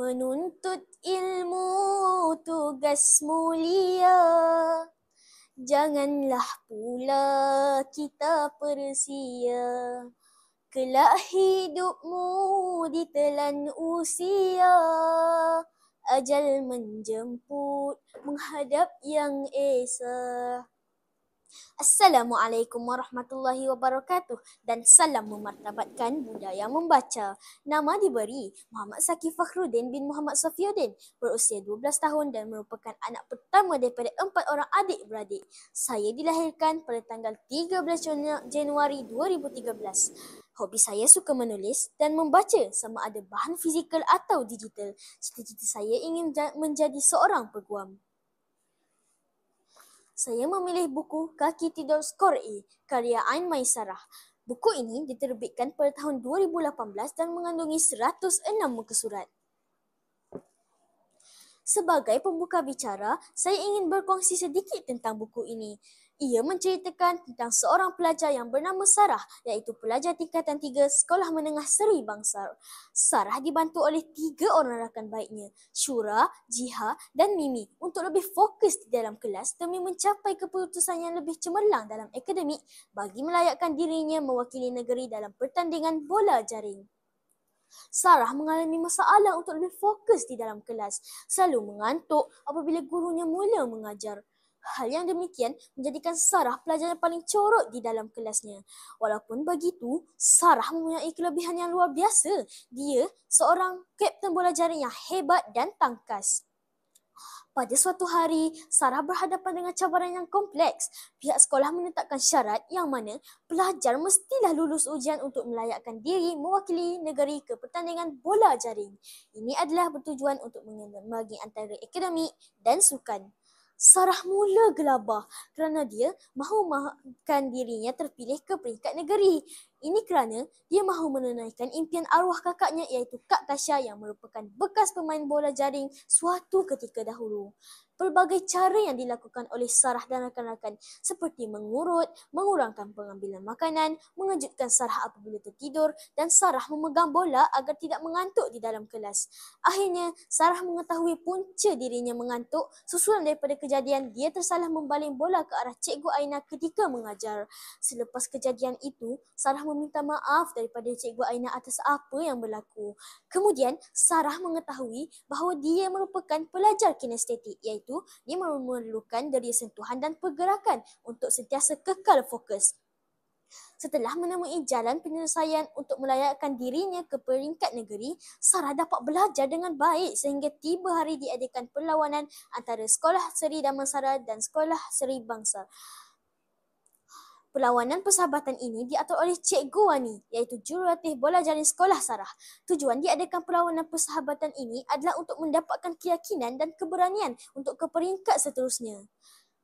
Menuntut ilmu tugas mulia, janganlah pula kita persia. Kelak hidupmu ditelan usia, ajal menjemput menghadap yang esa. Assalamualaikum warahmatullahi wabarakatuh dan salam memartabatkan budaya membaca. Nama diberi Muhammad Saki Fakhruddin bin Muhammad Safiuddin, berusia 12 tahun dan merupakan anak pertama daripada 4 orang adik-beradik. Saya dilahirkan pada tanggal 13 Januari 2013. Hobi saya suka menulis dan membaca sama ada bahan fizikal atau digital. Cita-cita saya ingin menjadi seorang peguam. Saya memilih buku Kaki Tidur Skor A karya Ain Maisarah. Buku ini diterbitkan pada tahun 2018 dan mengandungi 106 muka surat. Sebagai pembuka bicara, saya ingin berkongsi sedikit tentang buku ini. Ia menceritakan tentang seorang pelajar yang bernama Sarah, iaitu pelajar tingkatan 3 Sekolah Menengah Seri Bangsar. Sarah dibantu oleh 3 orang rakan baiknya, Syura, Jiha dan Mimi, untuk lebih fokus di dalam kelas demi mencapai keputusan yang lebih cemerlang dalam akademik bagi melayakkan dirinya mewakili negeri dalam pertandingan bola jaring. Sarah mengalami masalah untuk lebih fokus di dalam kelas, selalu mengantuk apabila gurunya mula mengajar. Hal yang demikian menjadikan Sarah pelajar yang paling corot di dalam kelasnya. Walaupun begitu, Sarah mempunyai kelebihan yang luar biasa. Dia seorang kapten bola jaring yang hebat dan tangkas. Pada suatu hari, Sarah berhadapan dengan cabaran yang kompleks. Pihak sekolah menetapkan syarat yang mana pelajar mestilah lulus ujian untuk melayakkan diri mewakili negeri ke pertandingan bola jaring. Ini adalah bertujuan untuk membagi antara akademik dan sukan. Sarah mula gelabah kerana dia mahukan dirinya terpilih ke peringkat negeri. Ini kerana dia mahu menunaikan impian arwah kakaknya iaitu Kak Tasha yang merupakan bekas pemain bola jaring suatu ketika dahulu. Pelbagai cara yang dilakukan oleh Sarah dan rakan-rakan seperti mengurut, mengurangkan pengambilan makanan, mengejutkan Sarah apabila tertidur dan Sarah memegang bola agar tidak mengantuk di dalam kelas. Akhirnya, Sarah mengetahui punca dirinya mengantuk susulan daripada kejadian dia tersalah membaling bola ke arah Cikgu Aina ketika mengajar. Selepas kejadian itu, Sarah meminta maaf daripada Cikgu Aina atas apa yang berlaku. Kemudian, Sarah mengetahui bahawa dia merupakan pelajar kinestetik iaitu dia memerlukan deria sentuhan dan pergerakan untuk sentiasa kekal fokus. Setelah menemui jalan penyelesaian untuk melayakkan dirinya ke peringkat negeri, Sarah dapat belajar dengan baik sehingga tiba hari diadakan perlawanan antara Sekolah Seri Damansara dan Sekolah Seri Bangsar. Perlawanan persahabatan ini diatur oleh Cikgu Wani, iaitu jurulatih bola jaring sekolah Sarah. Tujuan diadakan perlawanan persahabatan ini adalah untuk mendapatkan keyakinan dan keberanian untuk ke peringkat seterusnya.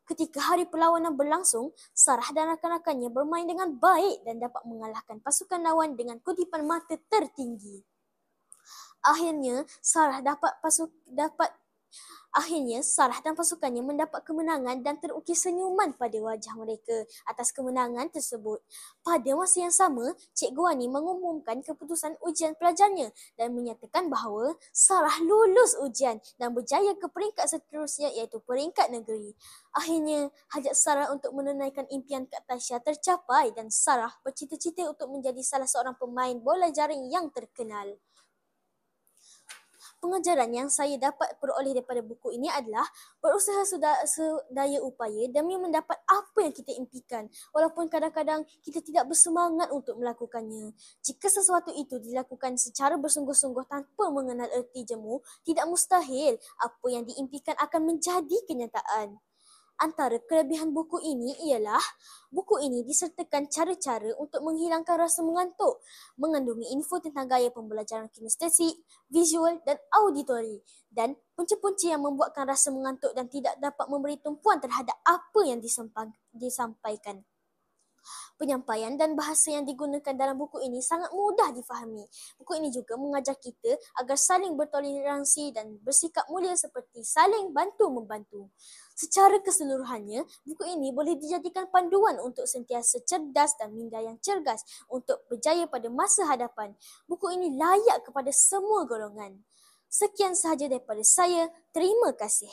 Ketika hari perlawanan berlangsung, Sarah dan rakan-rakannya bermain dengan baik dan dapat mengalahkan pasukan lawan dengan kutipan mata tertinggi. Akhirnya, Sarah dan pasukannya mendapat kemenangan dan terukir senyuman pada wajah mereka atas kemenangan tersebut. Pada masa yang sama, Cikgu Wani mengumumkan keputusan ujian pelajarnya dan menyatakan bahawa Sarah lulus ujian dan berjaya ke peringkat seterusnya iaitu peringkat negeri. Akhirnya, hajat Sarah untuk menunaikan impian Kak Tasha tercapai dan Sarah bercita-cita untuk menjadi salah seorang pemain bola jaring yang terkenal. Pengajaran yang saya dapat peroleh daripada buku ini adalah berusaha sedaya upaya demi mendapat apa yang kita impikan walaupun kadang-kadang kita tidak bersemangat untuk melakukannya. Jika sesuatu itu dilakukan secara bersungguh-sungguh tanpa mengenal erti jemu, tidak mustahil apa yang diimpikan akan menjadi kenyataan. Antara kelebihan buku ini ialah buku ini disertakan cara-cara untuk menghilangkan rasa mengantuk, mengandungi info tentang gaya pembelajaran kinestetik, visual dan auditori dan punca-punca yang membuatkan rasa mengantuk dan tidak dapat memberi tumpuan terhadap apa yang disampaikan. Penyampaian dan bahasa yang digunakan dalam buku ini sangat mudah difahami. Buku ini juga mengajar kita agar saling bertoleransi dan bersikap mulia seperti saling bantu-membantu. Secara keseluruhannya, buku ini boleh dijadikan panduan untuk sentiasa cerdas dan minda yang cergas untuk berjaya pada masa hadapan. Buku ini layak kepada semua golongan. Sekian sahaja daripada saya. Terima kasih.